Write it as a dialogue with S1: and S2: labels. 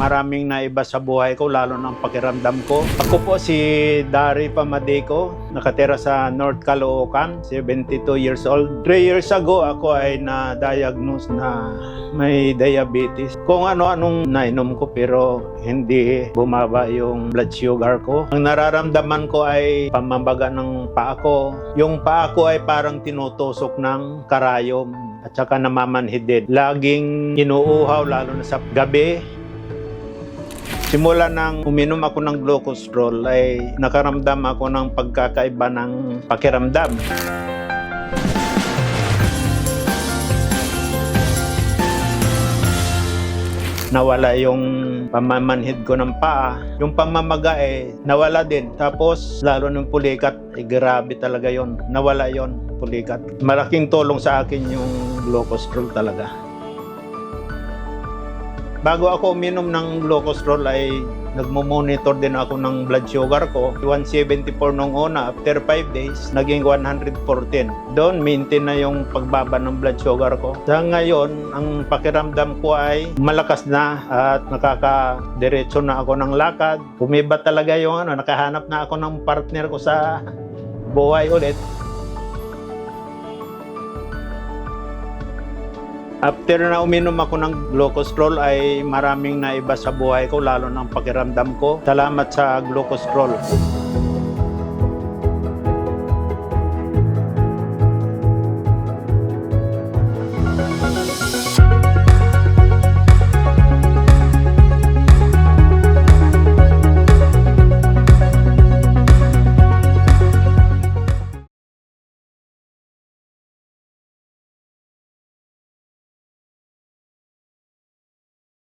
S1: maraming naiba sa buhay ko, lalo ng pakiramdam ko. Ako po si Dari Pamadeco, nakatira sa North Caloocan, 72 years old. 3 years ago, ako ay na-diagnose na may diabetes. Kung ano-anong nainom ko pero hindi bumaba yung blood sugar ko. Ang nararamdaman ko ay pamamaga ng paa ko. Yung paa ko ay parang tinutusok ng karayom at saka namamanhid. Laging inuuhaw lalo na sa gabi. Simula nang uminom ako ng glucostrol ay nakaramdam ako ng pagkakaiba ng pakiramdam. Nawala yung pamamanhid ko ng paa. Yung pamamaga nawala din. Tapos lalo ng pulikat, grabe talaga yon. Nawala yon, pulikat. Malaking tulong sa akin yung glucostrol talaga. Bago ako uminom ng glucostrol ay nagmo-monitor din ako ng blood sugar ko. 174 nung una, after 5 days, naging 114. Doon, maintain na yung pagbaba ng blood sugar ko. Sa ngayon, ang pakiramdam ko ay malakas na at nakakadiretso na ako ng lakad. Umiba talaga yung nakahanap na ako ng partner ko sa buhay ulit. After na uminom ako ng glucostrol ay maraming naiba sa buhay ko, lalo ng pakiramdam ko. Salamat sa glucostrol.